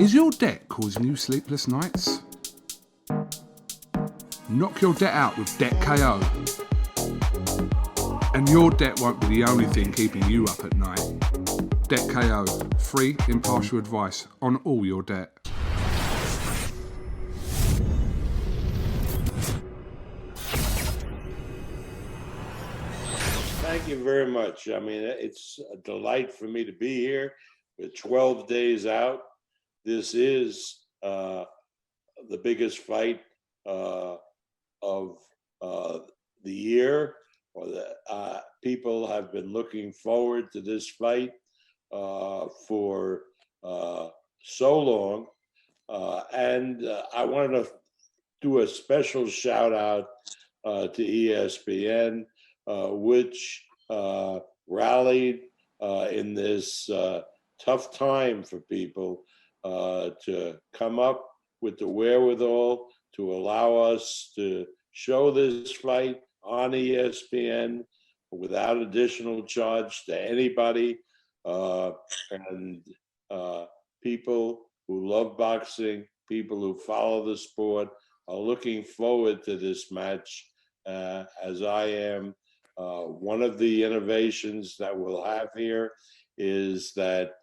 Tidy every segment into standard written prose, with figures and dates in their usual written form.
Is your debt causing you sleepless nights? Knock your debt out with Debt KO. And your debt won't be the only thing keeping you up at night. Debt KO, free, impartial advice on all your debt. Thank you very much. I mean, it's a delight for me to be here. We're 12 days out. This is the biggest fight of the year. Or the people have been looking forward to this fight for so long. And I wanted to do a special shout out to ESPN, which rallied in this tough time for people to come up with the wherewithal to allow us to show this fight on ESPN without additional charge to anybody. And people who love boxing, people who follow the sport are looking forward to this match, as I am. One of the innovations that we'll have here is that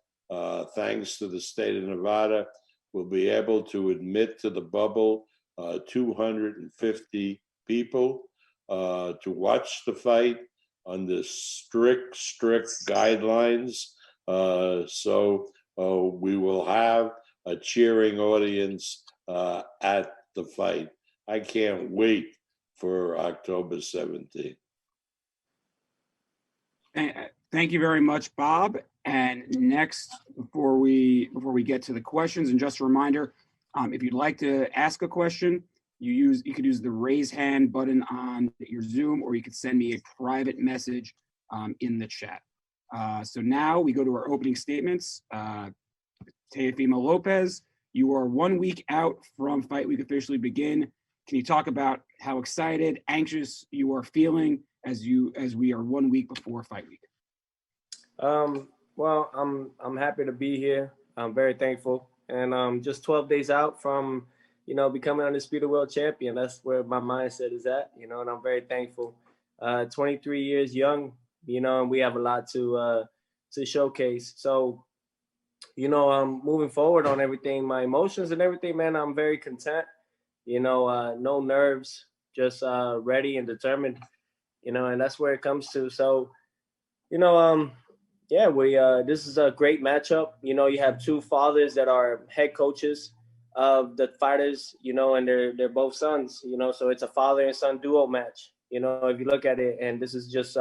thanks to the state of Nevada, we'll be able to admit to the bubble 250 people to watch the fight under strict guidelines. So we will have a cheering audience at the fight. I can't wait for October 17th. Thank you very much, Bob. And next, before we get to the questions, and just a reminder, if you'd like to ask a question, you could use the raise hand button on your Zoom, or you could send me a private message in the chat. So now we go to our opening statements. Teofimo Lopez, you are 1 week out from Fight Week officially begin. Can you talk about how excited, anxious you are feeling as we are 1 week before Fight Week? Well, I'm happy to be here. I'm very thankful, and just 12 days out from becoming undisputed world champion. That's where my mindset is at, and I'm very thankful. 23 years young, and we have a lot to showcase. So, moving forward on everything, my emotions and everything, man, I'm very content. No nerves, just ready and determined. And that's where it comes to. So, this is a great matchup. You have two fathers that are head coaches of the fighters, and they're both sons, so it's a father and son duo match, if you look at it, and this is just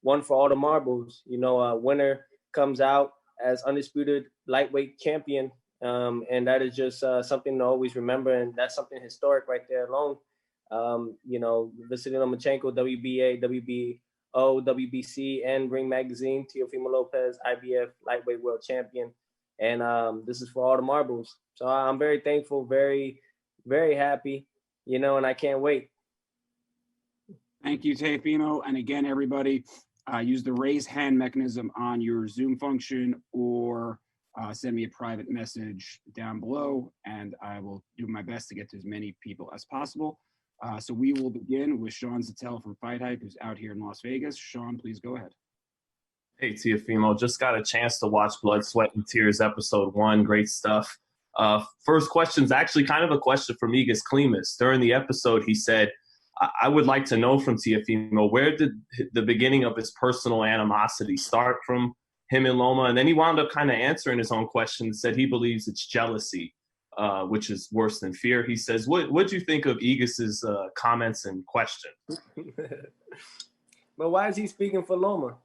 one for all the marbles. A winner comes out as undisputed lightweight champion, and that is just something to always remember, and that's something historic right there alone. Vasyl Lomachenko, WBA, WBO, WBC, and Ring Magazine, Teofimo Lopez, IBF lightweight world champion. And this is for all the marbles. So I'm very thankful, very, very happy, and I can't wait. Thank you, Teofimo. And again, everybody, use the raise hand mechanism on your Zoom function, or send me a private message down below, and I will do my best to get to as many people as possible. So we will begin with Sean Zattel from Fight Hype, who's out here in Las Vegas. Sean, please go ahead. Hey, Teofimo, just got a chance to watch Blood, Sweat, and Tears episode 1. Great stuff. First question is actually kind of a question for Migas Klimas. During the episode, he said, I would like to know from Teofimo, where did the beginning of his personal animosity start from him and Loma? And then he wound up kind of answering his own question and said he believes it's jealousy, which is worse than fear. He says, what do you think of Igas's comments and question? But why is he speaking for Loma?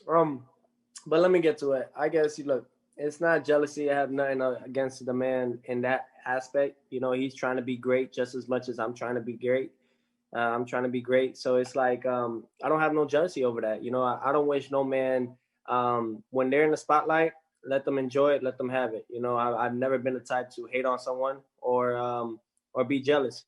But let me get to it. I guess, look, it's not jealousy. I have nothing against the man in that aspect. He's trying to be great just as much as I'm trying to be great. I'm trying to be great. So it's like, I don't have no jealousy over that. I don't wish no man, when they're in the spotlight, let them enjoy it, let them have it. I've never been the type to hate on someone or be jealous.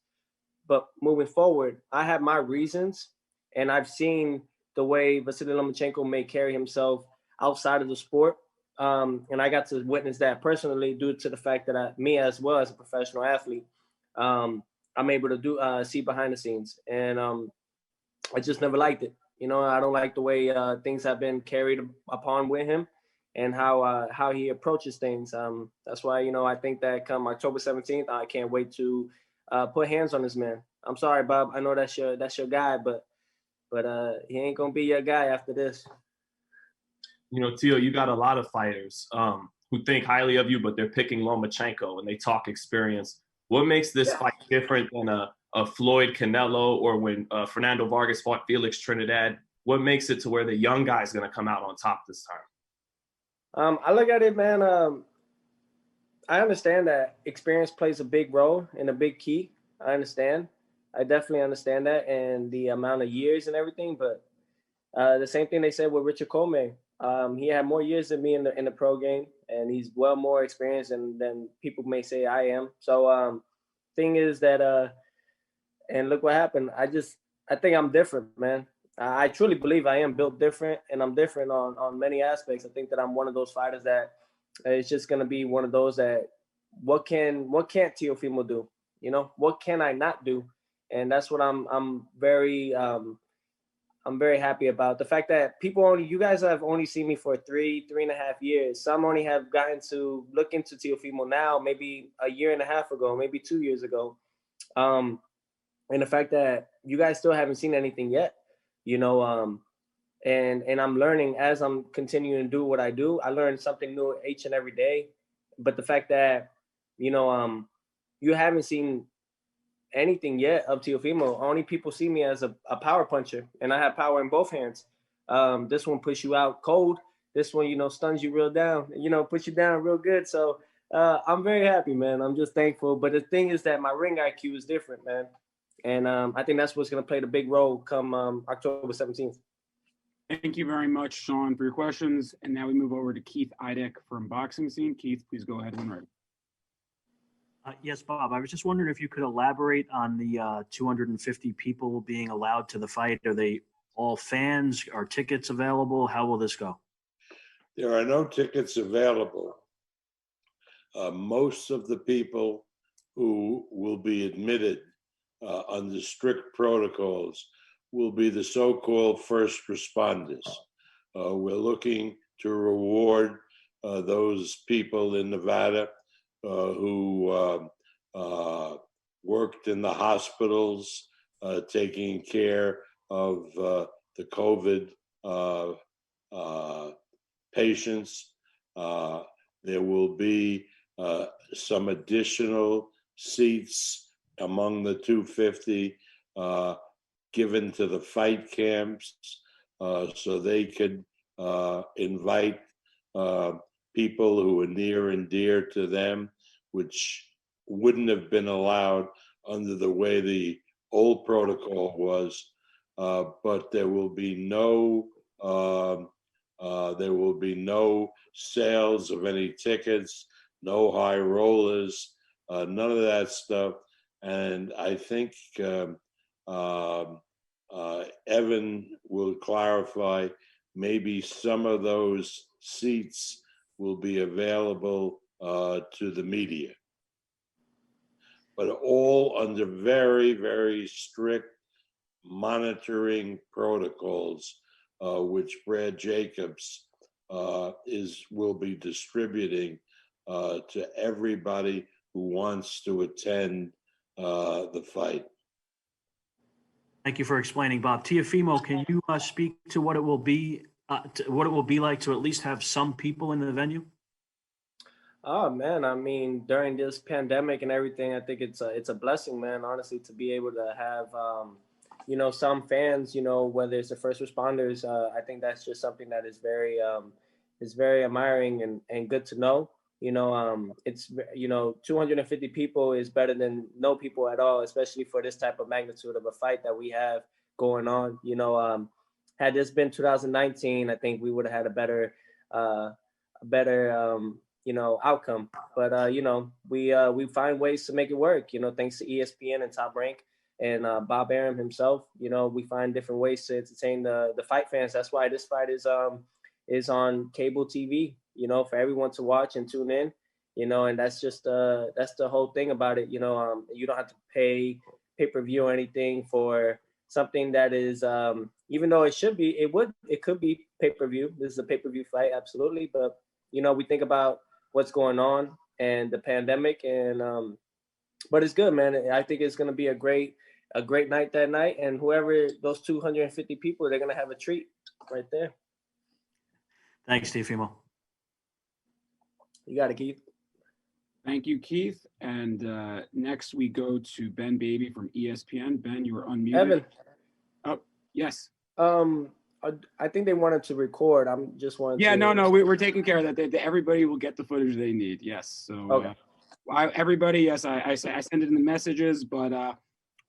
But moving forward, I have my reasons, and I've seen the way Vasyl Lomachenko may carry himself outside of the sport. And I got to witness that personally due to the fact that me as well as a professional athlete, I'm able to see behind the scenes. And I just never liked it. I don't like the way things have been carried upon with him and how he approaches things. That's why, I think that come October 17th, I can't wait to put hands on this man. I'm sorry, Bob. I know that's your guy, but he ain't gonna be your guy after this. Teo, you got a lot of fighters who think highly of you, but they're picking Lomachenko and they talk experience. What makes this fight different than a Floyd Canelo or when Fernando Vargas fought Felix Trinidad? What makes it to where the young guy's going to come out on top this time? I look at it, man. I understand that experience plays a big role and a big key. I understand. I definitely understand that and the amount of years and everything. But the same thing they said with Richard Coleman. He had more years than me in the pro game, and he's well more experienced than people may say I am. So thing is that and look what happened. I think I'm different, man. I truly believe I am built different, and I'm different on many aspects. I think that I'm one of those fighters that it's just gonna be one of those that what can't Teofimo do? What can I not do? And that's what I'm very happy about. The fact that you guys have only seen me for 3.5 years. Some only have gotten to look into Teofimo now, maybe a year and a half ago, maybe 2 years ago. And the fact that you guys still haven't seen anything yet, and I'm learning as I'm continuing to do what I do. I learn something new each and every day. But the fact that, you haven't seen anything yet of Teofimo. Only people see me as a power puncher, and I have power in both hands. This one puts you out cold. This one, stuns you real down, puts you down real good. So I'm very happy, man. I'm just thankful. But the thing is that my ring IQ is different, man. And I think that's what's going to play the big role come October 17th. Thank you very much, Sean, for your questions. And now we move over to Keith Idek from Boxing Scene. Keith, please go ahead when ready. Yes, Bob. I was just wondering if you could elaborate on the 250 people being allowed to the fight. Are they all fans? Are tickets available? How will this go? There are no tickets available. Most of the people who will be admitted under strict protocols will be the so-called first responders. We're looking to reward those people in Nevada who worked in the hospitals taking care of the COVID patients. There will be some additional seats among the 250 given to the fight camps so they could invite people who are near and dear to them, which wouldn't have been allowed under the way the old protocol was. But there will be no sales of any tickets, no high rollers, none of that stuff. And I think Evan will clarify, maybe some of those seats will be available to the media, but all under very, very strict monitoring protocols, which Brad Jacobs will be distributing to everybody who wants to attend the fight. Thank you for explaining, Bob. Teofimo, can you speak to what it will be like to at least have some people in the venue? Oh man, I mean, during this pandemic and everything, I think it's a blessing, man. Honestly, to be able to have some fans, whether it's the first responders, I think that's just something that is very admiring and good to know. It's 250 people is better than no people at all, especially for this type of magnitude of a fight that we have going on. Had this been 2019, I think we would have had a better outcome. But we find ways to make it work. Thanks to ESPN and Top Rank and Bob Arum himself. We find different ways to entertain the fight fans. That's why this fight is on cable TV. for everyone to watch and tune in, and that's just that's the whole thing about it. You don't have to pay pay-per-view or anything for something that is, even though it could be pay-per-view. This is a pay-per-view fight, absolutely. But, we think about what's going on and the pandemic, and but it's good, man. I think it's going to be a great night that night, and whoever those 250 people, they're going to have a treat right there. Thanks, Teofimo. You got it, Keith. Thank you, Keith. And next we go to Ben Baby from ESPN. Ben, you are unmuted. Evan. Oh, yes. I think they wanted to record. I'm just wanting. Yeah, no, we're taking care of that. Everybody will get the footage they need. Yes. So okay. Everybody, yes, I send it in the messages, but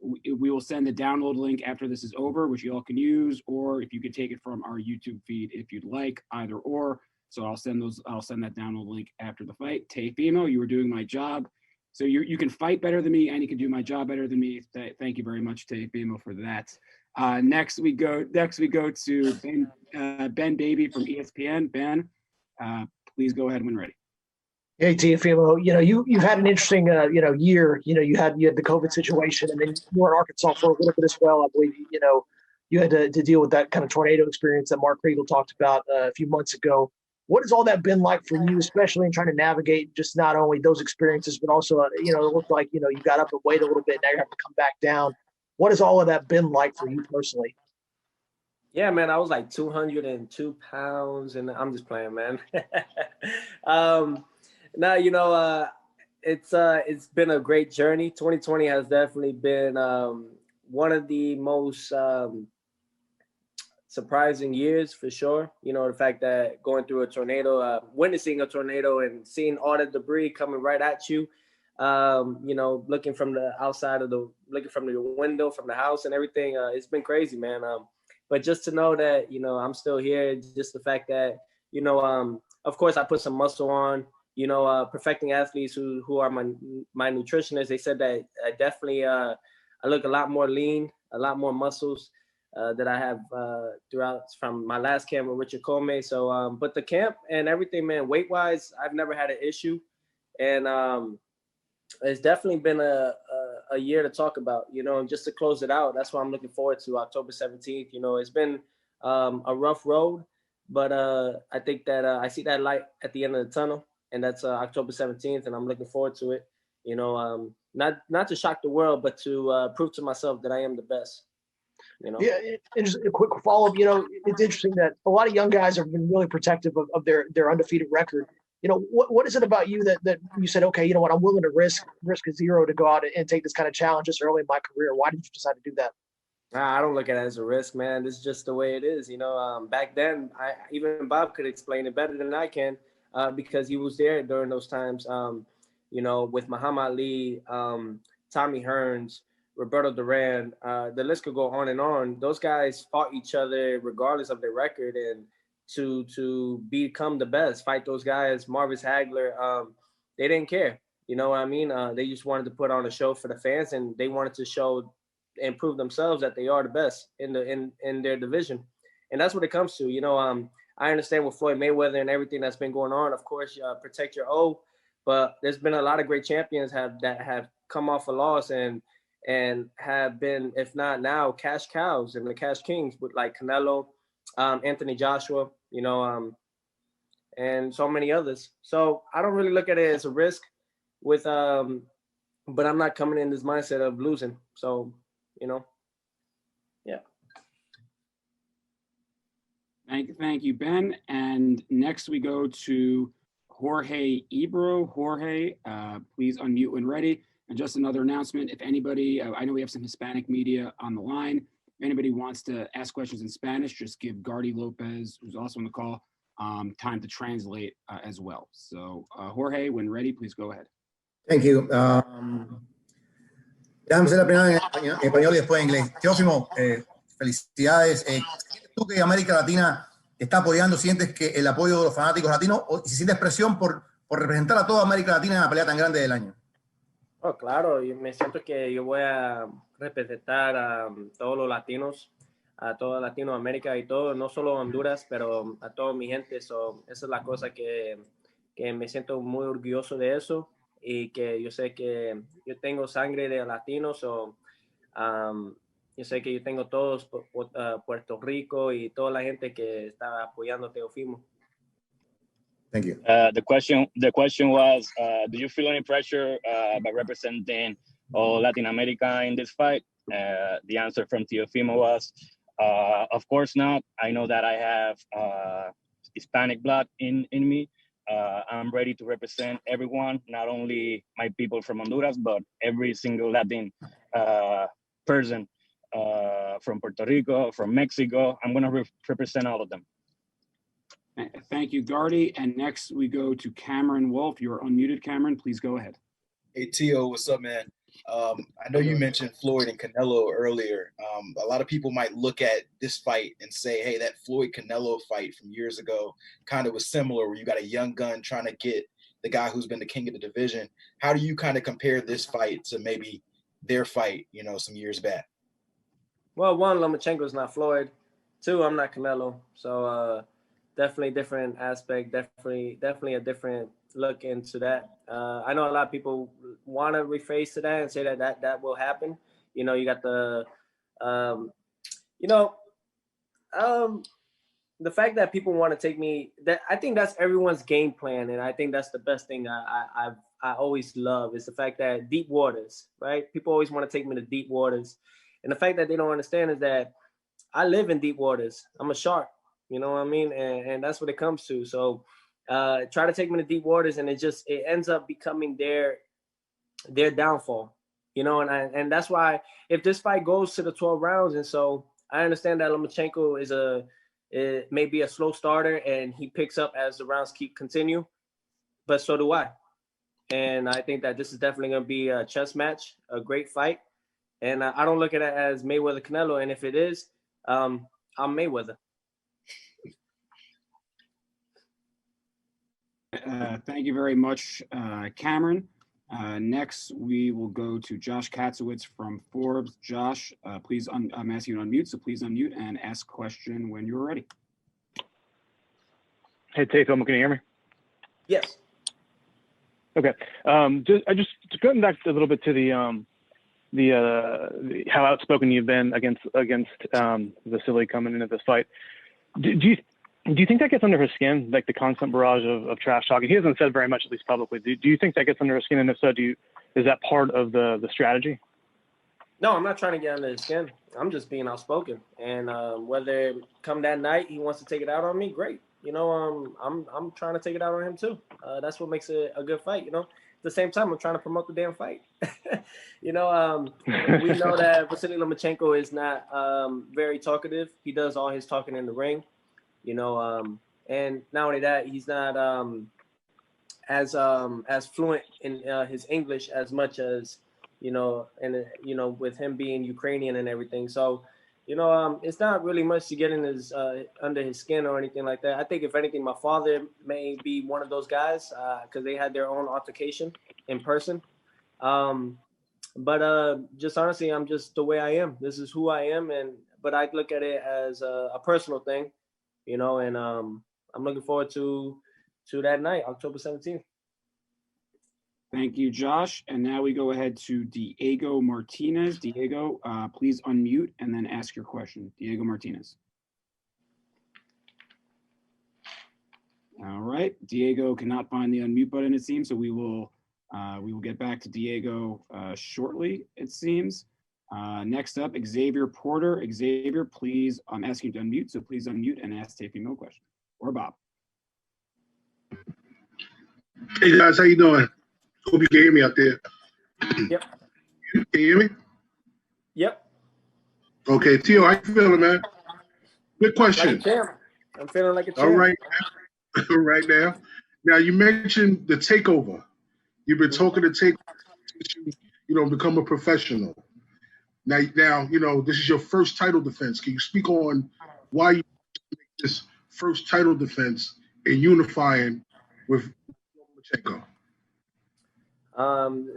we will send the download link after this is over, which you all can use, or if you could take it from our YouTube feed if you'd like, either or. So I'll send that download link after the fight. Teofimo, you were doing my job. So you can fight better than me and you can do my job better than me. Thank you very much, Teofimo, for that. Next we go to Ben Baby from ESPN. Ben, please go ahead when ready. Hey, Teofimo, you've had an interesting, year. You had the COVID situation, and then you were in Arkansas for a little bit as well. I believe, you had to deal with that kind of tornado experience that Mark Kriegel talked about a few months ago. What has all that been like for you, especially in trying to navigate just not only those experiences, but also, it looked like, you got up and weighed a little bit. Now you have to come back down. What has all of that been like for you personally? Yeah, man, I was like 202 pounds, and I'm just playing, man. Now, it's been a great journey. 2020 has definitely been one of the most surprising years for sure. The fact that going through a tornado, witnessing a tornado and seeing all the debris coming right at you, looking from the outside looking from the window, from the house and everything, it's been crazy, man. But just to know that, I'm still here, just the fact that, of course I put some muscle on, perfecting athletes who are my nutritionists, they said that I definitely, I look a lot more lean, a lot more muscles that I have throughout from my last camp with Richard Comey. So, but the camp and everything, man, weight wise, I've never had an issue. And it's definitely been a year to talk about, and just to close it out. That's what I'm looking forward to, October 17th. It's been a rough road, but I think that I see that light at the end of the tunnel, and that's October 17th, and I'm looking forward to it. Not to shock the world, but to prove to myself that I am the best. Yeah, and just a quick follow-up. It's interesting that a lot of young guys have been really protective of their undefeated record. What is it about you that you said, okay, you know what, I'm willing to risk a zero to go out and take this kind of challenge this early in my career? Why did you decide to do that? I don't look at it as a risk, man. This is just the way it is. Back then, even Bob could explain it better than I can because he was there during those times. With Muhammad Ali, Tommy Hearns, Roberto Duran, the list could go on and on. Those guys fought each other regardless of their record, and to become the best, fight those guys, Marvis Hagler, they didn't care. You know what I mean? They just wanted to put on a show for the fans, and they wanted to show and prove themselves that they are the best in their division. And that's what it comes to. I understand with Floyd Mayweather and everything that's been going on. Of course, protect your O, but there's been a lot of great champions that have come off a loss and have been, if not now, cash cows and the cash kings with like Canelo, Anthony Joshua, and so many others. So I don't really look at it as a risk but I'm not coming in this mindset of losing. So, yeah. Thank you, Ben. And next we go to Jorge Ebro. Jorge, please unmute when ready. And just another announcement, if anybody, I know we have some Hispanic media on the line. If anybody wants to ask questions in Spanish, just give Gardy Lopez, who's also on the call, time to translate as well. So Jorge, when ready, please go ahead. Thank you. Vamos a hacer la primera en español y después en inglés. Teófimo, felicidades. ¿Sientes tú que América Latina está apoyando? ¿Sientes que el apoyo de los fanáticos latinos? ¿O si sientes presión por representar a toda América Latina en la pelea tan grande del año? Oh, claro, yo me siento que yo voy a representar a todos los latinos a toda Latinoamérica y todo, no solo Honduras, pero a toda mi gente. So, esa es la cosa que me siento muy orgulloso de eso y que yo sé que yo tengo sangre de latino, so, yo sé que yo tengo todos Puerto Rico y toda la gente que está apoyando a Teofimo. Thank you. The question was, do you feel any pressure by representing all Latin America in this fight? The answer from Teofimo was, of course not. I know that I have Hispanic blood in me. I'm ready to represent everyone, not only my people from Honduras, but every single Latin person from Puerto Rico, from Mexico. I'm going to represent all of them. Thank you, Gardy. And next we go to Cameron Wolf. You're unmuted, Cameron. Please go ahead. Hey, Tio, what's up, man? I know you mentioned Floyd and Canelo earlier. A lot of people might look at this fight and say, hey, that Floyd-Canelo fight from years ago kind of was similar, where you got a young gun trying to get the guy who's been the king of the division. How do you kind of compare this fight to maybe their fight, some years back? Well, one, Lomachenko is not Floyd. Two, I'm not Canelo. So definitely different aspect, definitely a different look into that. I know a lot of people want to rephrase to that and say that will happen. You got the, the fact that people want to take me, that I think that's everyone's game plan, and I think that's the best thing I always love is the fact that deep waters, right? People always want to take me to deep waters, and the fact that they don't understand is that I live in deep waters. I'm a shark, you know what I mean, and that's what it comes to. So try to take me to deep waters, and it ends up becoming their downfall, and that's why if this fight goes to the 12 rounds, and so I understand that Lomachenko it may be a slow starter and he picks up as the rounds continue, but so do I. And I think that this is definitely going to be a chess match, a great fight. And I don't look at it as Mayweather-Canelo. And if it is, I'm Mayweather. Thank you very much, Cameron. Next, we will go to Josh Katzowitz from Forbes. Josh, please, I'm asking you to unmute, so please unmute and ask question when you're ready. Hey, Teofimo, can you hear me? Yes. Okay. Just going back a little bit to the how outspoken you've been against Vasyl coming into this fight. Do you think that gets under his skin, like the constant barrage of trash talking? He hasn't said very much, at least publicly. Do you think that gets under his skin? And if so, is that part of the strategy? No, I'm not trying to get under his skin. I'm just being outspoken. And whether come that night he wants to take it out on me, great. I'm trying to take it out on him too. That's what makes it a good fight. At the same time, I'm trying to promote the damn fight. We know that Vasyl Lomachenko is not very talkative. He does all his talking in the ring. And not only that, he's not as fluent in his English as much as with him being Ukrainian and everything. So it's not really much to get in his under his skin or anything like that. I think if anything, my father may be one of those guys because they had their own altercation in person. But just honestly, I'm just the way I am. This is who I am, but I look at it as a personal thing. And I'm looking forward to that night, October 17th. Thank you, Josh. And now we go ahead to Diego Martinez. Diego, please unmute and then ask your question. Diego Martinez. All right. Diego cannot find the unmute button, it seems, so we will get back to Diego shortly, it seems. Next up, Xavier Porter. Xavier, please, I'm asking you to unmute, so please unmute and ask Teofimo a question. Or Bob. Hey guys, how you doing? Hope you can hear me out there. Yep. Can you hear me? Yep. Okay, Tio, how you feeling, man? Good question. Like a champ. I'm feeling like a champ. All right. Right now. Now you mentioned the takeover. You've been talking to take, become a professional. Now, this is your first title defense. Can you speak on why you make this first title defense and unifying with Lomachenko?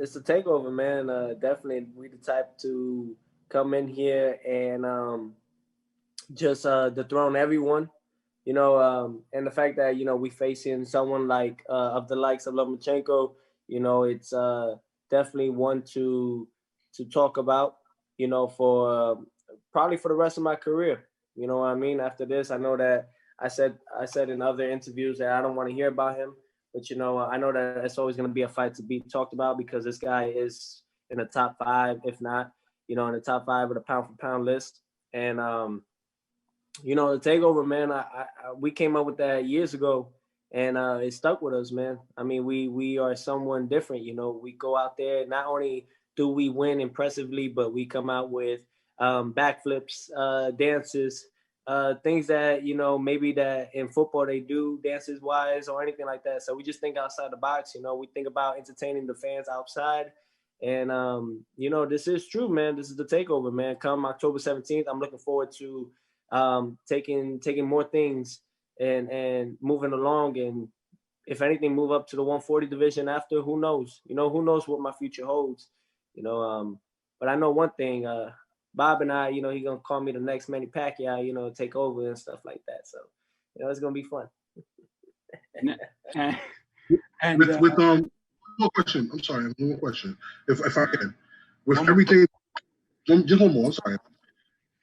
It's a takeover, man. Definitely, we the type to come in here and just dethrone everyone, and the fact that we facing someone like of the likes of Lomachenko, it's definitely one to talk about, for probably for the rest of my career. You know what I mean? After this, I know that I said in other interviews that I don't want to hear about him, but I know that it's always going to be a fight to be talked about because this guy is in the top 5, if not, in the top 5 of the pound for pound list. And the takeover, man, we came up with that years ago, and it stuck with us, man. I mean, we are someone different. We go out there. Not only do we win impressively, but we come out with backflips, dances, things that maybe that in football they do dances wise or anything like that. So we just think outside the box. We think about entertaining the fans outside. And this is true, man. This is the takeover, man. Come October 17th, I'm looking forward to taking more things and moving along, and if anything, move up to the 140 division after. Who knows? Who knows what my future holds? But I know one thing. Bob and I, he's gonna call me the next Manny Pacquiao, take over and stuff like that. So, it's gonna be fun. And with one more question. I'm sorry, one more question. If I can, with everything, just one more. I'm sorry.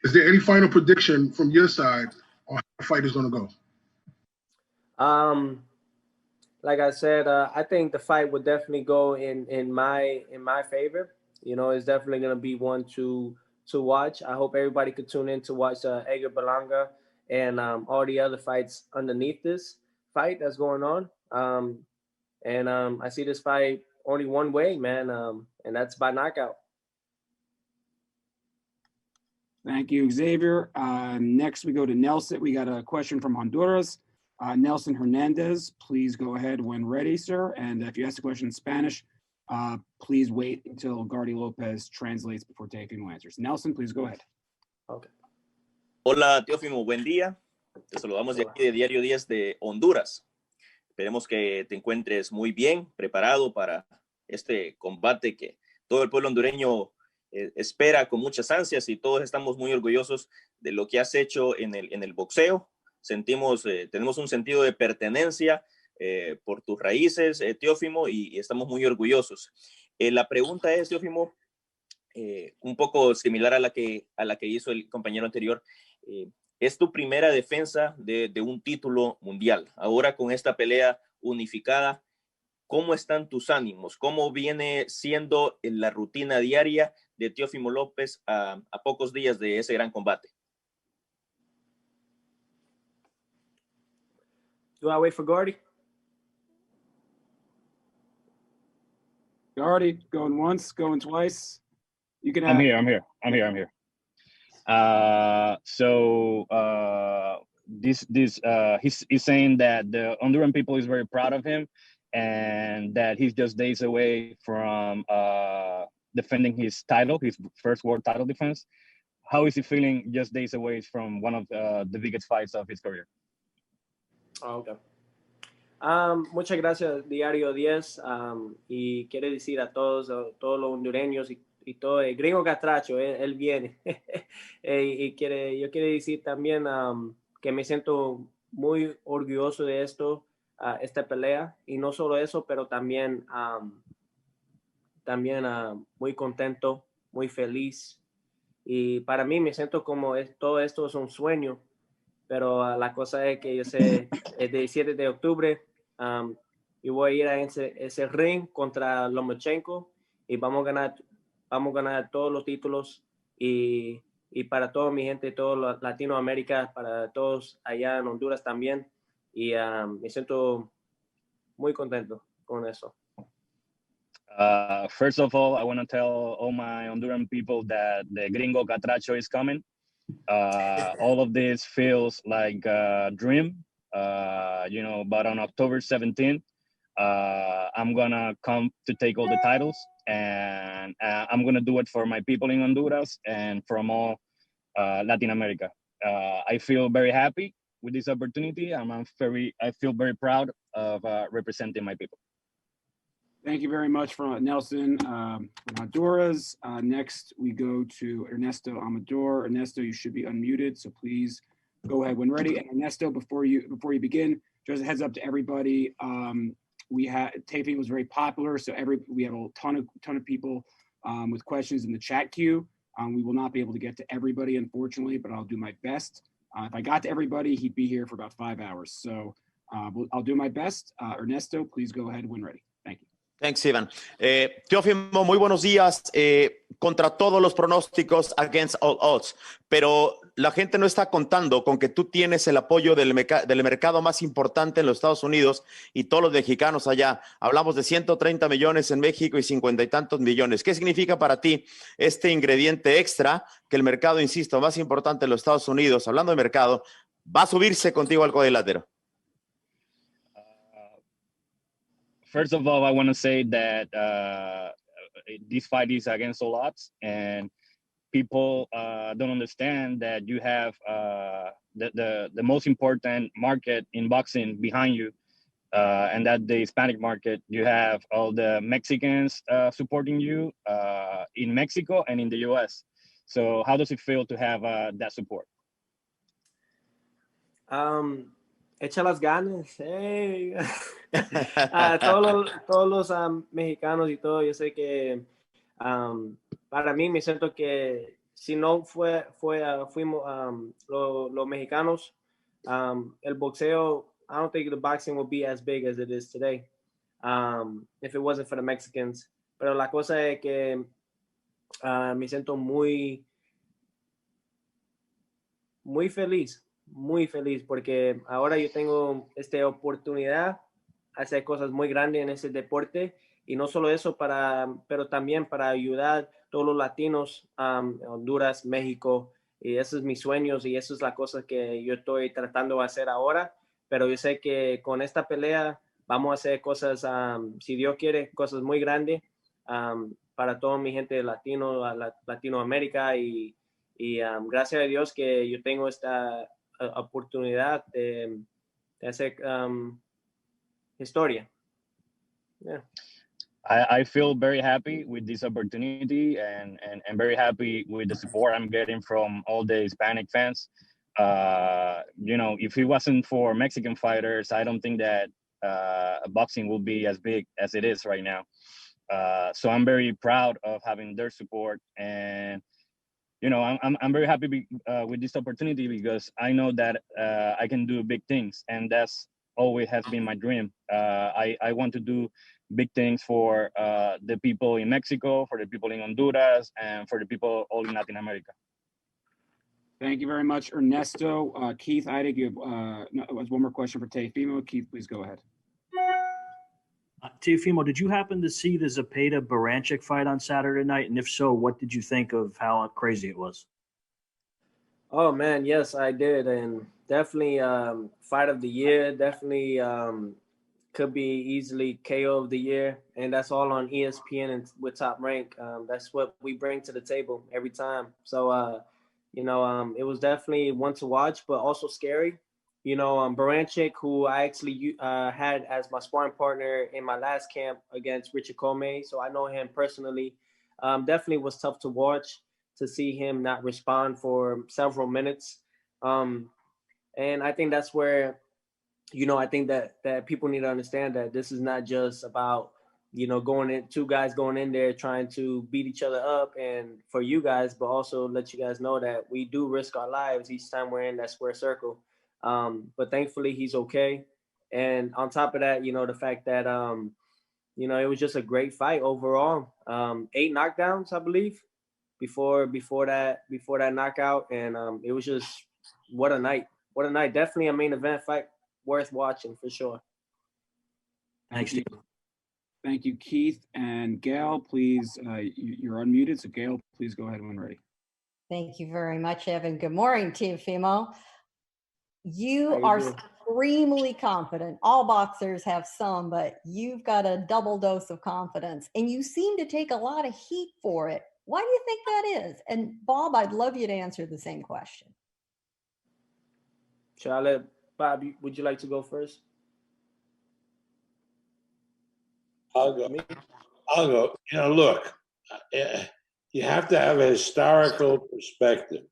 Is there any final prediction from your side on how the fight is going to go? Like I said, I think the fight would definitely go in my favor. It's definitely going to be one to watch. I hope everybody could tune in to watch Edgar Berlanga and all the other fights underneath this fight that's going on. And I see this fight only one way, man, and that's by knockout. Thank you, Xavier. Next, we go to Nelson. We got a question from Honduras. Nelson Hernandez, please go ahead when ready, sir. And if you ask a question in Spanish, please wait until Gardy Lopez translates before Teofimo answers. Nelson, please go ahead. Okay. Hola, Teofimo, buen día. Te saludamos de aquí de Diario 10 de Honduras. Esperemos que te encuentres muy bien, preparado para este combate que todo el pueblo hondureño espera con muchas ansias, y todos estamos muy orgullosos de lo que has hecho en el boxeo. Tenemos un sentido de pertenencia por tus raíces, Teofimo, y estamos muy orgullosos. La pregunta es, Teofimo, un poco similar a la que hizo el compañero anterior. Es tu primera defensa de un título mundial. Ahora con esta pelea unificada, ¿cómo están tus ánimos? ¿Cómo viene siendo la rutina diaria de Teofimo Lopez a pocos días de ese gran combate? Do I wait for Gardy? Gardy, going once, going twice. You can. I'm here. He's saying that the Honduran people is very proud of him, and that he's just days away from defending his title, his first world title defense. How is he feeling just days away from one of the biggest fights of his career? Oh, okay. Muchas gracias, Diario 10. Y quiere decir a todos los hondureños y todo el gringo catracho, él viene. Yo quiero decir también que me siento muy orgulloso de esta pelea, y no solo eso, pero también muy contento, muy feliz, y para mí me siento como todo esto es un sueño, pero la cosa es que yo sé, el 17 de octubre yo voy a ir a ese ring contra Lomachenko, y vamos a ganar todos los títulos, y para toda mi gente, toda Latinoamérica, para todos allá en Honduras también, y me siento muy contento con eso. First of all, I want to tell all my Honduran people that the Gringo Catracho is coming. All of this feels like a dream, but on October 17th, I'm going to come to take all the titles, and I'm going to do it for my people in Honduras and from all Latin America. I feel very happy with this opportunity. I feel very proud of representing my people. Thank you very much for Nelson from Honduras. Next, we go to Ernesto Amador. Ernesto, you should be unmuted, so please go ahead when ready. And Ernesto, before you begin, just a heads up to everybody. Teofimo was very popular, so we have a ton of people with questions in the chat queue. We will not be able to get to everybody, unfortunately, but I'll do my best. If I got to everybody, he'd be here for about 5 hours. So I'll do my best. Ernesto, please go ahead when ready. Thank you. Thanks, Ivan. Teofimo, muy buenos días. Contra todos los pronósticos, against all odds, pero la gente no está contando con que tú tienes el apoyo del mercado más importante en los Estados Unidos y todos los mexicanos allá. Hablamos de 130 millones en México y 50 y tantos millones. ¿Qué significa para ti este ingrediente extra que el mercado, insisto, más importante en los Estados Unidos, hablando de mercado, va a subirse contigo al cuadrilátero? First of all, I want to say that this fight is against all odds, and people don't understand that you have the most important market in boxing behind you, and that the Hispanic market. You have all the Mexicans supporting you in Mexico and in the U.S. So how does it feel to have that support? Echa las ganas. Hey. Todos los mexicanos y todo, yo sé que para mí me siento que si no fuimos los mexicanos, el boxeo, I don't think the boxing would be as big as it is today if it wasn't for the Mexicans. Pero la cosa es que me siento muy feliz porque ahora yo tengo esta oportunidad de hacer cosas muy grandes en ese deporte, y no solo eso, pero también para ayudar a todos los latinos, Honduras, México, y esos son mis sueños y eso es la cosa que yo estoy tratando de hacer ahora, pero yo sé que con esta pelea vamos a hacer cosas, si Dios quiere, cosas muy grandes para toda mi gente Latinoamérica, y gracias a Dios que yo tengo esta oportunidad de hacer historia. Yeah. I feel very happy with this opportunity and very happy with the support I'm getting from all the Hispanic fans. If it wasn't for Mexican fighters, I don't think that boxing will be as big as it is right now. So I'm very proud of having their support, and I'm very happy with this opportunity because I know that I can do big things, and that's always has been my dream. I want to do big things for the people in Mexico, for the people in Honduras, and for the people all in Latin America. Thank you very much, Ernesto. Keith Eidig, you have one more question for Teofimo. Keith, please go ahead. Teofimo, did you happen to see the Zepeda-Baranchik fight on Saturday night? And if so, what did you think of how crazy it was? Oh, man, yes, I did. And definitely fight of the year. Definitely could be easily KO of the year. And that's all on ESPN and with Top Rank. That's what we bring to the table every time. So, it was definitely one to watch, but also scary. Baranchik, who I actually had as my sparring partner in my last camp against Richard Comey, so I know him personally. Definitely was tough to watch, to see him not respond for several minutes. And I think that's where, I think that people need to understand that this is not just about, two guys going in there trying to beat each other up and for you guys, but also let you guys know that we do risk our lives each time we're in that square circle. But thankfully he's okay. And on top of that, the fact that, it was just a great fight overall. 8 knockdowns, I believe, before that knockout. And it was just, what a night. Definitely a main event fight worth watching for sure. Thanks, Steve. Thank you, Keith. And Gail, please, you're unmuted. So Gail, please go ahead when ready. Thank you very much, Evan. Good morning, Teofimo. You are extremely confident. All boxers have some, but you've got a double dose of confidence, and you seem to take a lot of heat for it. Why do you think that is? And Bob, I'd love you to answer the same question. Shall I let Bob, would you like to go first? I'll go. You know, look, you have to have a historical perspective.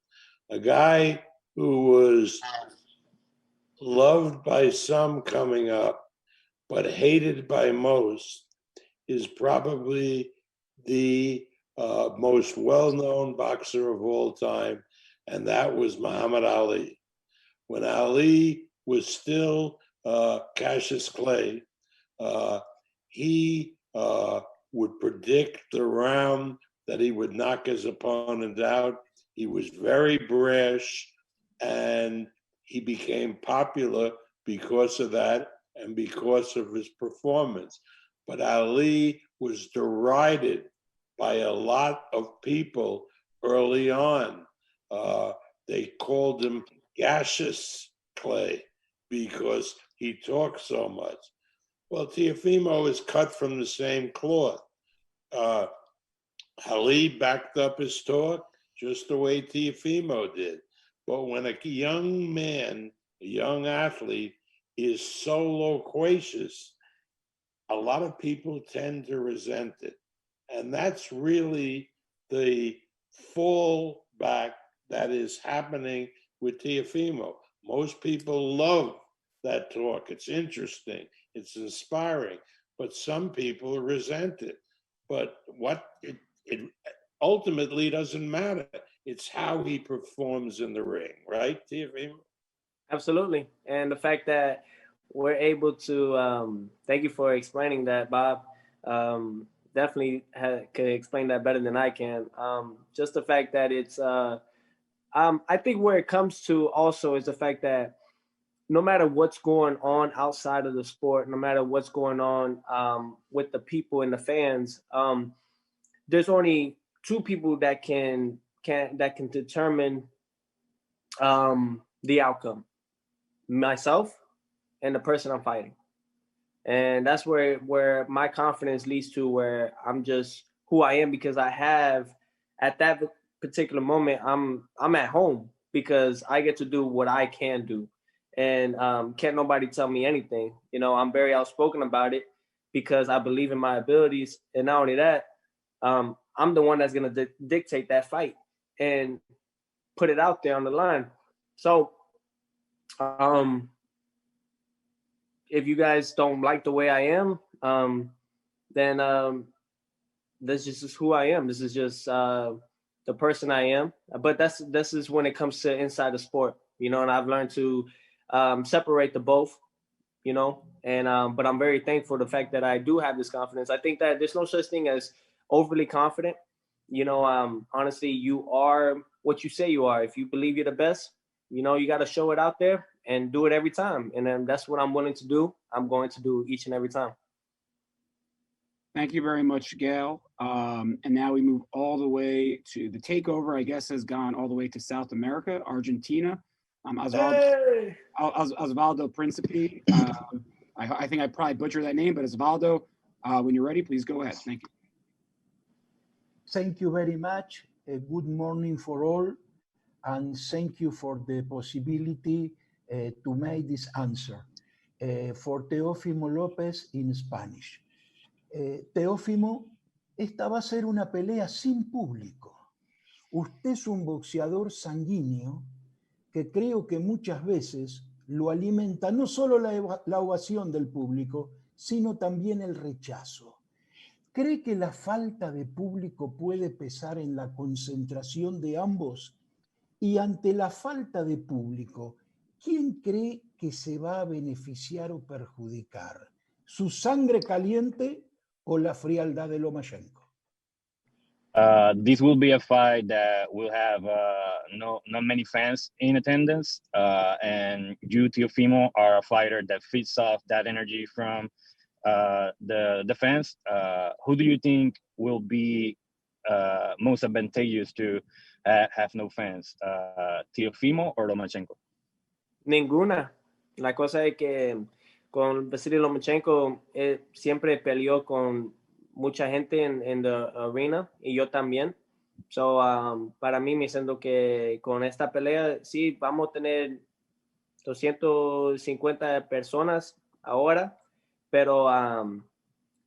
A guy who was loved by some coming up, but hated by most, is probably the most well-known boxer of all time, and that was Muhammad Ali. When Ali was still Cassius Clay, he would predict the round that he would knock his opponent out. He was very brash, and he became popular because of that and because of his performance. But Ali was derided by a lot of people early on. They called him Gaseous Clay because he talked so much. Well, Teofimo is cut from the same cloth. Ali backed up his talk just the way Teofimo did. But when a young man, a young athlete, is so loquacious, a lot of people tend to resent it. And that's really the fallback that is happening with Teofimo. Most people love that talk. It's interesting. It's inspiring. But some people resent it. But it ultimately doesn't matter. It's how he performs in the ring, right, Teofimo? Absolutely. And the fact that we're able to, thank you for explaining that, Bob. Definitely could explain that better than I can. Just the fact that it's, I think where it comes to also is the fact that no matter what's going on outside of the sport, no matter what's going on with the people and the fans, there's only two people that can determine the outcome: myself and the person I'm fighting. And that's where my confidence leads to, where I'm just who I am, because I have, at that particular moment, I'm at home because I get to do what I can do. And can't nobody tell me anything. You know, I'm very outspoken about it because I believe in my abilities. And not only that, I'm the one that's going to dictate that fight and put it out there on the line. So if you guys don't like the way I am, then this is just who I am. This is just the person I am. But this is when it comes to inside the sport, you know, and I've learned to separate the both, you know, and but I'm very thankful for the fact that I do have this confidence. I think that there's no such thing as overly confident. You know, honestly, you are what you say you are. If you believe you're the best, you know, you got to show it out there and do it every time. And then that's what I'm willing to do. I'm going to do each and every time. Thank you very much, Gail. And now we move all the way to the takeover, I guess, has gone all the way to South America, Argentina. Osvaldo Principe. I think I probably butchered that name, but Osvaldo, when you're ready, please go ahead. Thank you. Thank you very much. Good morning for all. And thank you for the possibility to make this answer. For Teofimo Lopez in Spanish. Teofimo, esta va a ser una pelea sin público. Usted es un boxeador sanguíneo que creo que muchas veces lo alimenta no solo la ovación del público, sino también el rechazo. ¿Cree que la falta de público puede pesar en la concentración de ambos? Y ante la falta de público, ¿quién cree que se va a beneficiar o perjudicar? ¿Su sangre caliente o la frialdad de Lomachenko? This will be a fight that will have not many fans in attendance, and you, Teofimo, are a fighter that feeds off that energy from the fans. Who do you think will be most advantageous to have no fans, Teofimo or Lomachenko? Ninguna. La cosa es que con Vasyl Lomachenko siempre peleó con mucha gente en la arena y yo también. So, para mí me siento que con esta pelea sí vamos a tener 250 personas ahora, pero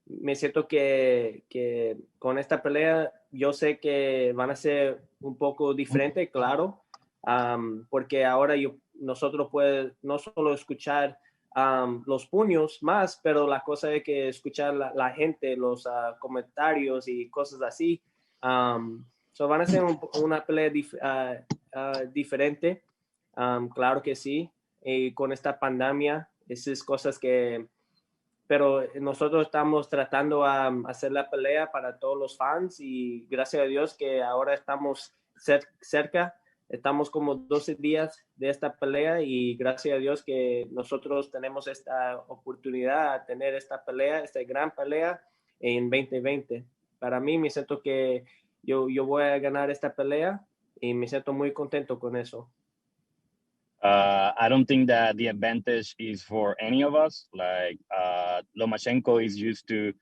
me siento que con esta pelea yo sé que van a ser un poco diferentes, claro, porque ahora nosotros podemos no solo escuchar los puños más, pero la cosa es que escuchar la gente, los comentarios y cosas así. So van a ser una pelea diferente, claro que sí, y con esta pandemia, esas cosas que... Pero nosotros estamos tratando a hacer la pelea para todos los fans y gracias a Dios que ahora estamos cerca, estamos como 12 días de esta pelea y gracias a Dios que nosotros tenemos esta oportunidad de tener esta pelea, esta gran pelea en 2020. Para mí me siento que yo voy a ganar esta pelea y me siento muy contento con eso. I don't think that the advantage is for any of us. Like Lomachenko is used to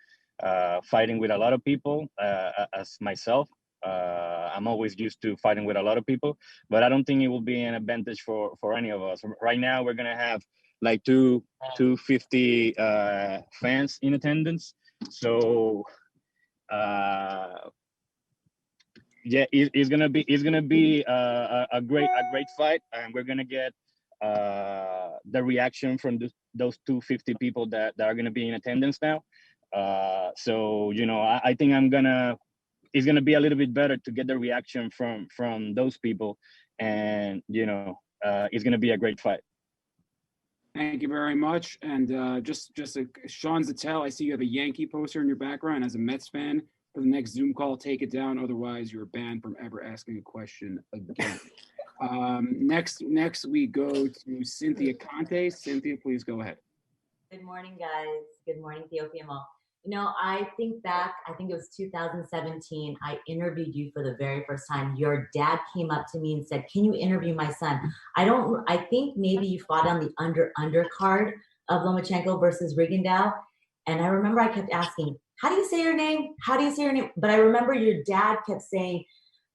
fighting with a lot of people, as myself. I'm always used to fighting with a lot of people, but I don't think it will be an advantage for any of us. Right now, we're gonna have like 250 fans in attendance. So yeah, it's gonna be a great fight, and we're gonna get the reaction from those 250 people that are gonna be in attendance now. So I think it's gonna be a little bit better to get the reaction from those people, and it's gonna be a great fight. Thank you very much. And just Sean Zattel, I see you have a Yankee poster in your background. As a Mets fan, for the next Zoom call, take it down. Otherwise, you're banned from ever asking a question again. Next we go to Cynthia Conte. Cynthia, please go ahead. Good morning, guys. Good morning, Teofimo. I think back, I think it was 2017, I interviewed you for the very first time. Your dad came up to me and said, can you interview my son? I think maybe you fought on the undercard of Lomachenko versus Rigondeaux. And I remember I kept asking, how do you say your name? How do you say your name? But I remember your dad kept saying,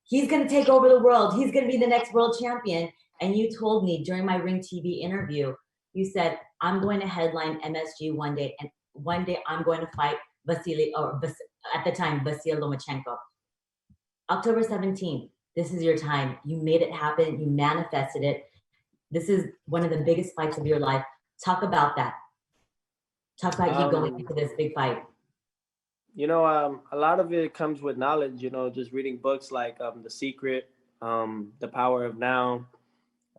he's going to take over the world. He's going to be the next world champion. And you told me during my Ring TV interview, you said, I'm going to headline MSG one day. And one day I'm going to fight at the time, Vasyl Lomachenko. October 17th, this is your time. You made it happen. You manifested it. This is one of the biggest fights of your life. Talk about that. Talk about you going into this big fight. A lot of it comes with knowledge, just reading books like The Secret, The Power of Now,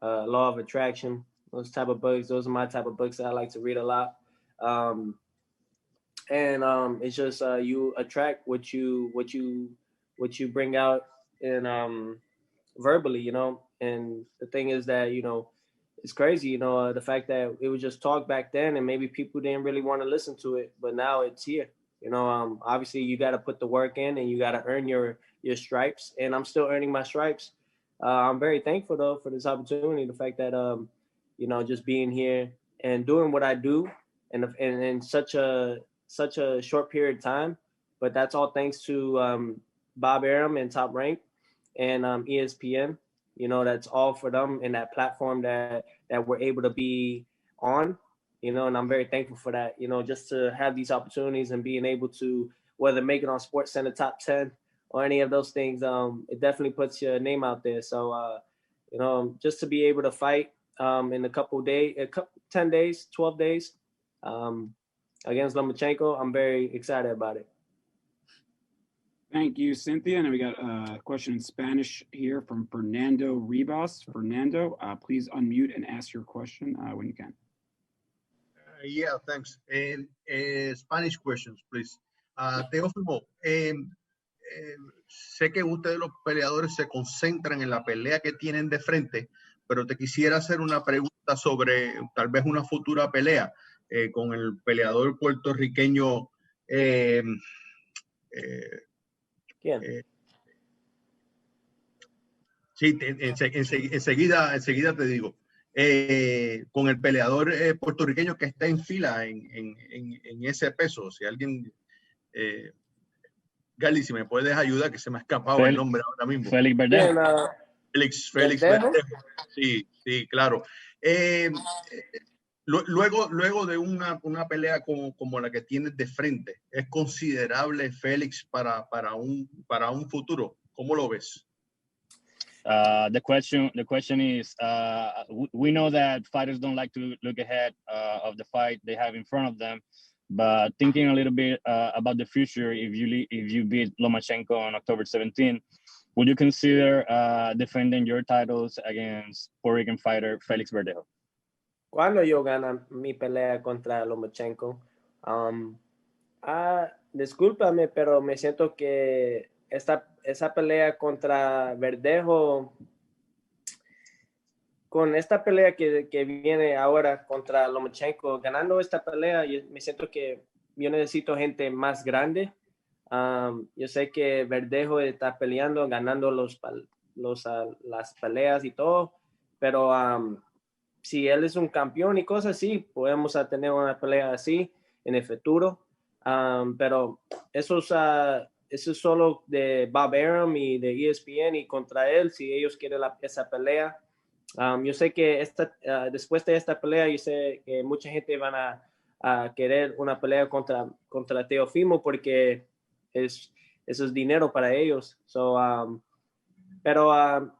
Law of Attraction, those type of books. Those are my type of books that I like to read a lot. It's just you attract what you bring out in verbally, and the thing is that it's crazy, the fact that it was just talk back then and maybe people didn't really want to listen to it, but now it's here. Obviously you got to put the work in and you got to earn your stripes, and I'm still earning my stripes. I'm very thankful though for this opportunity, the fact that just being here and doing what I do and in such a short period of time, but that's all thanks to Bob Arum and Top Rank and ESPN. That's all for them and that platform that we're able to be on. And I'm very thankful for that, just to have these opportunities and being able to, whether make it on SportsCenter top 10 or any of those things, it definitely puts your name out there. So, just to be able to fight in a couple days, 10 days, 12 days against Lomachenko, I'm very excited about it. Thank you, Cynthia. And we got a question in Spanish here from Fernando Ribas. Fernando, please unmute and ask your question when you can. Yeah, thanks. Spanish questions, please. Teofimo, sé que ustedes los peleadores se concentran en la pelea que tienen de frente, pero te quisiera hacer una pregunta sobre tal vez una futura pelea con el peleador puertorriqueño. Sí, enseguida te digo. Con el peleador puertorriqueño que está en fila en ese peso. Si alguien, Gardy, si me puedes ayudar, que se me ha escapado el nombre ahora mismo. Félix Verdejo. Félix Verdejo. Sí, claro. Luego de una pelea como la que tienes de frente, ¿es considerable Félix para un futuro? ¿Cómo lo ves? The question is, we know that fighters don't like to look ahead of the fight they have in front of them, but thinking a little bit about the future, if you beat Lomachenko on October 17, would you consider defending your titles against Puerto Rican fighter Felix Verdejo? Cuando yo gana mi pelea contra Lomachenko, discúlpame, pero me siento que esa pelea contra Verdejo, con esta pelea que viene ahora contra Lomachenko, ganando esta pelea, yo me siento que yo necesito gente más grande. Yo sé que Verdejo está peleando, ganando las peleas y todo, pero si él es un campeón y cosas así, podemos tener una pelea así en el futuro. Pero eso es solo de Bob Arum y de ESPN y contra él, si ellos quieren esa pelea. Yo sé que después de esta pelea, yo sé que mucha gente van a querer una pelea contra Teofimo porque eso es dinero para ellos. Pero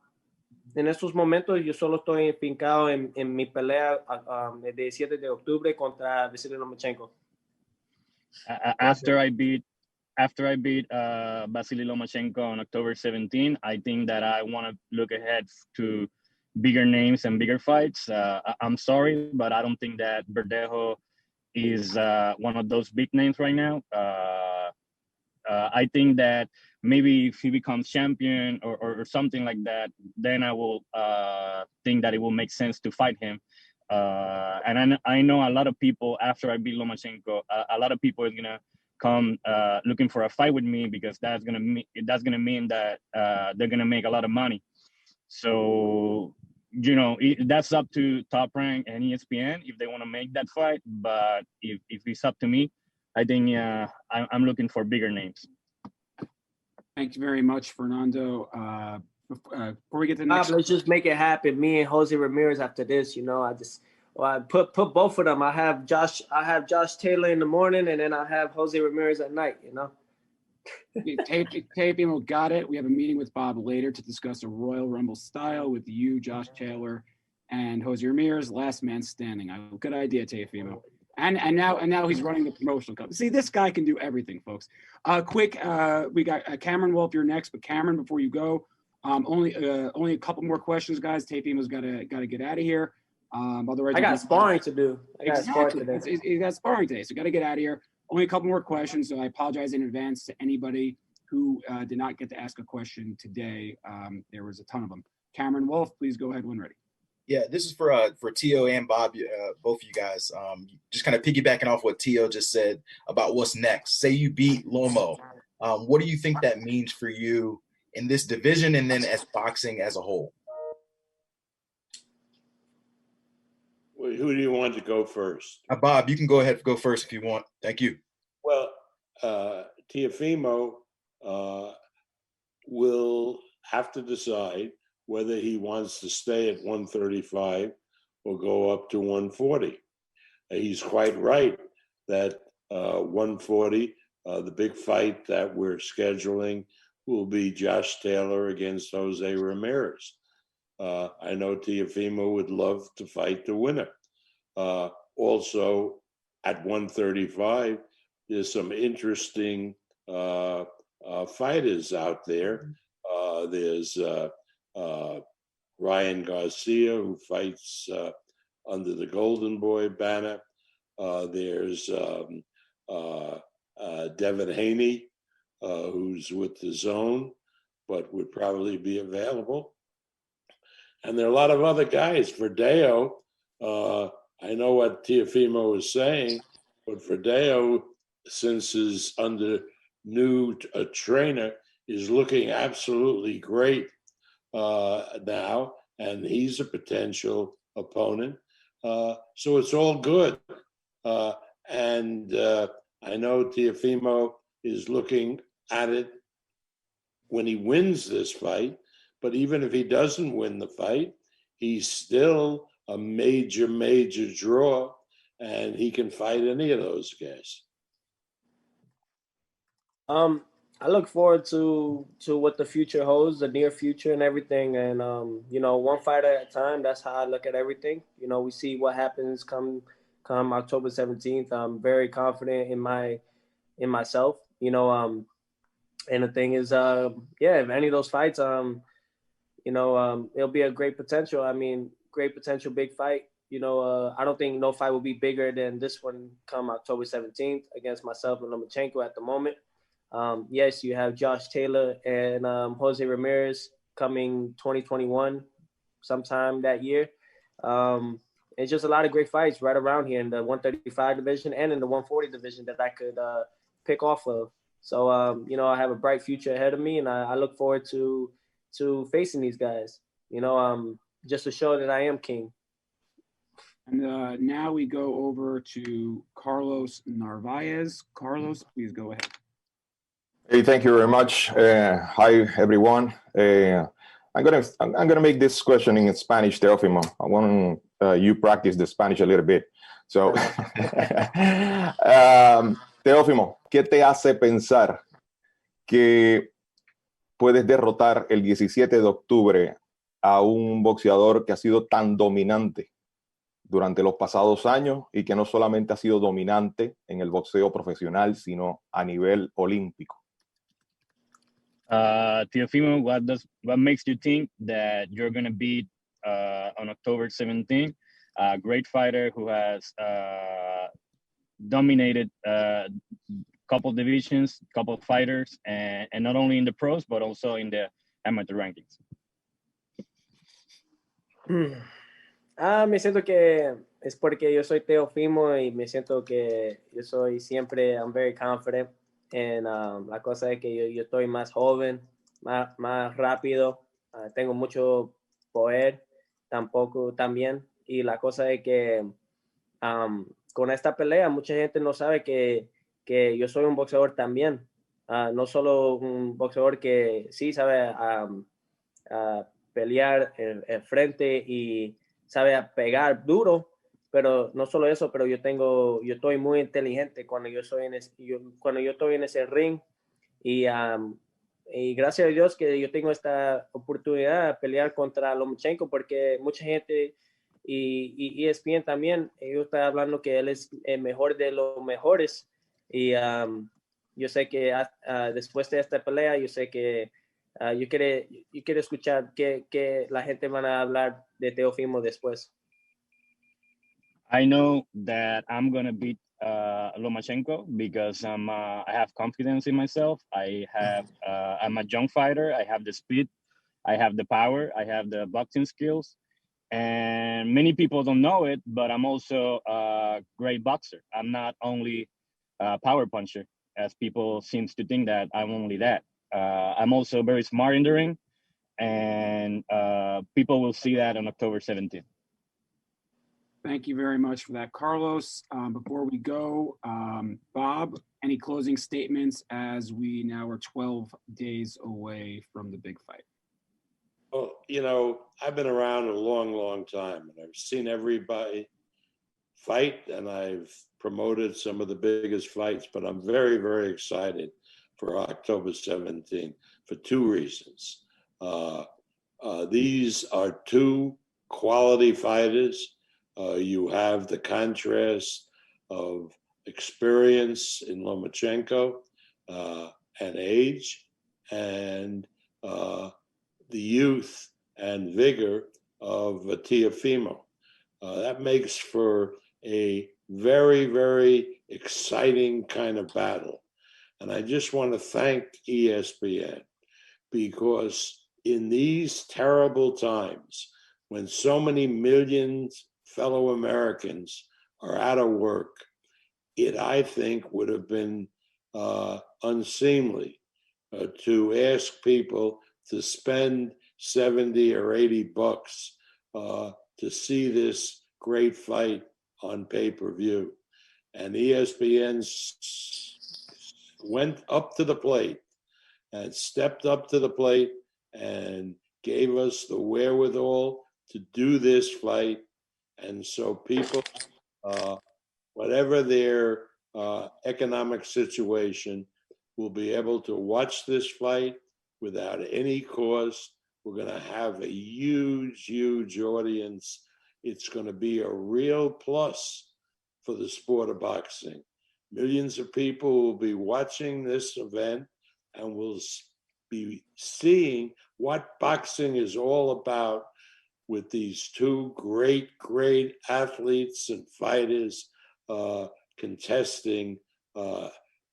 en estos momentos yo solo estoy enfincado en mi pelea el 17 de octubre contra Vasyl Lomachenko. After I beat Vasyl Lomachenko on October 17, I think that I want to look ahead to bigger names and bigger fights. I'm sorry, but I don't think that Verdejo is one of those big names right now. I think that maybe if he becomes champion or something like that, then I will think that it will make sense to fight him. And I know a lot of people, after I beat Lomachenko, a lot of people are gonna come looking for a fight with me because that's gonna mean that they're gonna make a lot of money. So that's up to Top Rank and ESPN if they want to make that fight. But if it's up to me, I think I'm looking for bigger names. Thank you very much, Fernando. Before we get to the next, let's just make it happen. Me and Jose Ramirez after this, I put both of them. I have Josh Taylor in the morning, and then I have Jose Ramirez at night. Teofimo got it. We have a meeting with Bob later to discuss a Royal Rumble style with you, Josh Taylor, and Jose Ramirez, last man standing. Good idea, Teofimo. And now he's running the promotional company. See, this guy can do everything, folks. Quick, we got Cameron Wolf. You're next, but Cameron, before you go, only a couple more questions, guys. Teofimo's got to get out of here. Otherwise, I got sparring to do. He got sparring today, so got to get out of here. Only a couple more questions, so I apologize in advance to anybody who did not get to ask a question today. There was a ton of them. Cameron Wolf, please go ahead when ready. Yeah, this is for Tio and Bob, both of you guys. Just kind of piggybacking off what Tio just said about what's next. Say you beat Lomo. What do you think that means for you in this division and then as boxing as a whole? Well, who do you want to go first? Bob, you can go first if you want. Thank you. Well, Teofimo will have to decide whether he wants to stay at 135 or go up to 140. He's quite right that 140, the big fight that we're scheduling, will be Josh Taylor against Jose Ramirez. I know Teofimo would love to fight the winner. Also, at 135, there's some interesting fighters out there. There's Ryan Garcia, who fights under the Golden Boy banner. There's Devin Haney, who's with the Zone, but would probably be available. And there are a lot of other guys. Verdejo, I know what Teofimo is saying, but Verdejo, since his under new trainer, is looking absolutely great now, and he's a potential opponent. So it's all good. And I know Teofimo is looking at it when he wins this fight, but even if he doesn't win the fight, he still a major draw, and he can fight any of those guys. I look forward to what the future holds, the near future and everything. And you know, one fight at a time. That's how I look at everything. You know, we see what happens come October 17th. I'm very confident in myself. You know, and the thing is, yeah, if any of those fights, you know, it'll be a great potential. I mean, great potential big fight. You know, I don't think no fight will be bigger than this one come October 17th against myself and Lomachenko at the moment. Yes, you have Josh Taylor and Jose Ramirez coming 2021 sometime that year. It's just a lot of great fights right around here in the 135 division and in the 140 division that I could pick off of. So, you know, I have a bright future ahead of me, and I look forward to facing these guys, you know, just to show that I am king. And now we go over to Carlos Narvaez. Carlos, please go ahead. Hey, thank you very much. Hi, everyone. I'm gonna make this question in Spanish, Teofimo. I want you practice the Spanish a little bit. So, Teofimo, ¿qué te hace pensar que puedes derrotar el 17 de octubre a un boxeador que ha sido tan dominante durante los pasados años y que no solamente ha sido dominante en el boxeo profesional, sino a nivel olímpico? Teofimo, what makes you think that you're going to beat on October 17th a great fighter who has dominated couple divisions, couple fighters, and not only in the pros but also in the amateur rankings? Me siento que es porque yo soy Teofimo y me siento que yo soy siempre, I'm very confident. And la cosa es que yo estoy más joven, más rápido, tengo mucho poder también. Y la cosa es que con esta pelea mucha gente no sabe que yo soy un boxeador también. No solo un boxeador que sí sabe pelear en frente y sabe pegar duro, pero no solo eso, pero yo estoy muy inteligente cuando yo estoy en ese ring y gracias a Dios que yo tengo esta oportunidad de pelear contra Lomachenko, porque mucha gente y ESPN también, ellos están hablando que él es el mejor de los mejores y yo sé que después de esta pelea, yo sé que yo quiero escuchar que la gente van a hablar de Teofimo después. I know that I'm gonna beat Lomachenko because I have confidence in myself. I'm a young fighter. I have the speed, I have the power, I have the boxing skills, and many people don't know it, but I'm also a great boxer. I'm not only a power puncher, as people seems to think that I'm only that. I'm also very smart in the ring, and people will see that on October 17th. Thank you very much for that, Carlos. Before we go, Bob, any closing statements as we now are 12 days away from the big fight? Well, you know, I've been around a long time, and I've seen everybody fight, and I've promoted some of the biggest fights, but I'm very excited for October 17th for two reasons. These are two quality fighters. You have the contrast of experience in Lomachenko and age, and the youth and vigor of Teofimo. That makes for a very exciting kind of battle. And I just want to thank ESPN, because in these terrible times, when so many millions fellow Americans are out of work, it, I think, would have been unseemly to ask people to spend $70 or $80 to see this great fight on pay-per-view. And ESPN went up to the plate and stepped up to the plate and gave us the wherewithal to do this fight And so people, whatever their economic situation, will be able to watch this fight without any cost. We're going to have a huge, huge audience. It's going to be a real plus for the sport of boxing. Millions of people will be watching this event and will be seeing what boxing is all about with these two great, great athletes and fighters contesting on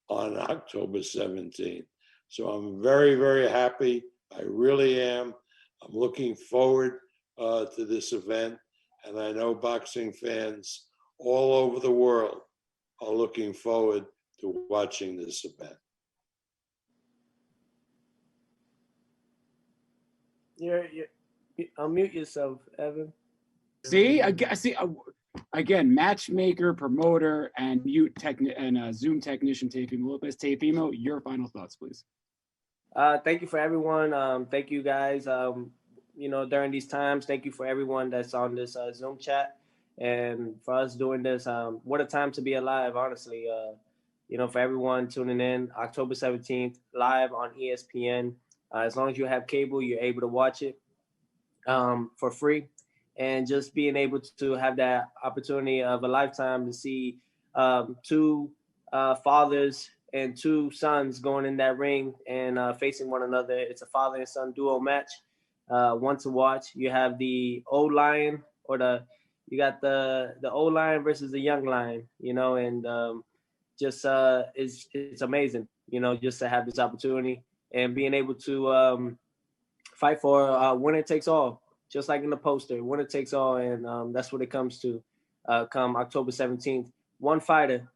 October 17th. So I'm very, very happy. I really am. I'm looking forward to this event. And I know boxing fans all over the world are looking forward to watching this event. You unmute yourself, Evan. See, again, matchmaker, promoter, and Zoom technician Teofimo Lopez. Teofimo, your final thoughts, please. Thank you for everyone. Thank you guys. During these times, thank you for everyone that's on this Zoom chat, and for us doing this. What a time to be alive, honestly. For everyone tuning in, October 17th, live on ESPN. As long as you have cable, you're able to watch it for free. And just being able to have that opportunity of a lifetime to see two fathers and two sons going in that ring and facing one another. It's a father and son duo match, one to watch. You have the old lion you got the old lion versus the young lion, and it's amazing, just to have this opportunity and being able to fight for winner takes all. Just like in the poster, winner takes all, and that's what it comes to come October 17th. One fighter,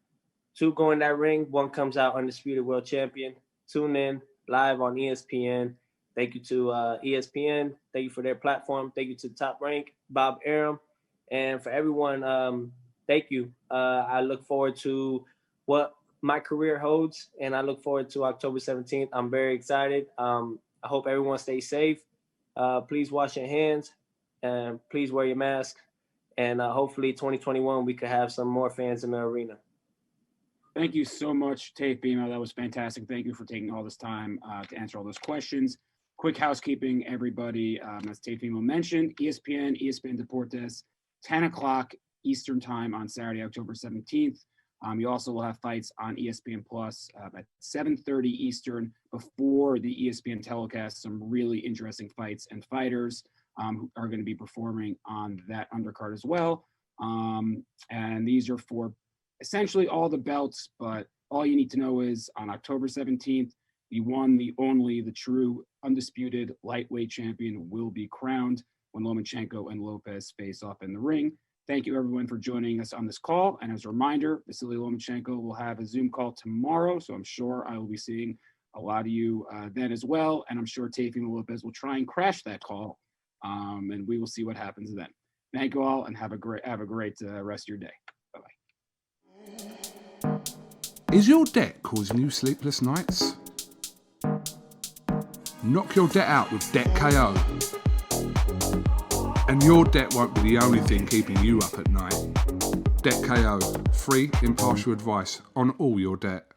two go in that ring, one comes out undisputed world champion. Tune in live on ESPN. Thank you to ESPN. Thank you for their platform. Thank you to Top Rank, Bob Arum. And for everyone, thank you. I look forward to what my career holds, and I look forward to October 17th. I'm very excited. I hope everyone stays safe. Please wash your hands and please wear your mask. And hopefully 2021, we could have some more fans in the arena. Thank you so much, Teofimo. That was fantastic. Thank you for taking all this time to answer all those questions. Quick housekeeping, everybody. As Teofimo mentioned, ESPN Deportes, 10 o'clock Eastern time on Saturday, October 17th. You also will have fights on ESPN Plus at 7:30 Eastern before the ESPN telecast. Some really interesting fights and fighters who are going to be performing on that undercard as well. And these are for essentially all the belts, but all you need to know is on October 17th, the one, the only, the true undisputed lightweight champion will be crowned when Lomachenko and Lopez face off in the ring. Thank you, everyone, for joining us on this call. And as a reminder, Vasyl Lomachenko will have a Zoom call tomorrow, so I'm sure I will be seeing a lot of you then as well. And I'm sure Teofimo Lopez will try and crash that call, and we will see what happens then. Thank you all, and have a great rest of your day. Bye-bye. Is your debt causing you sleepless nights? Knock your debt out with Debt KO. And your debt won't be the only thing keeping you up at night. Debt KO, free impartial advice on all your debt.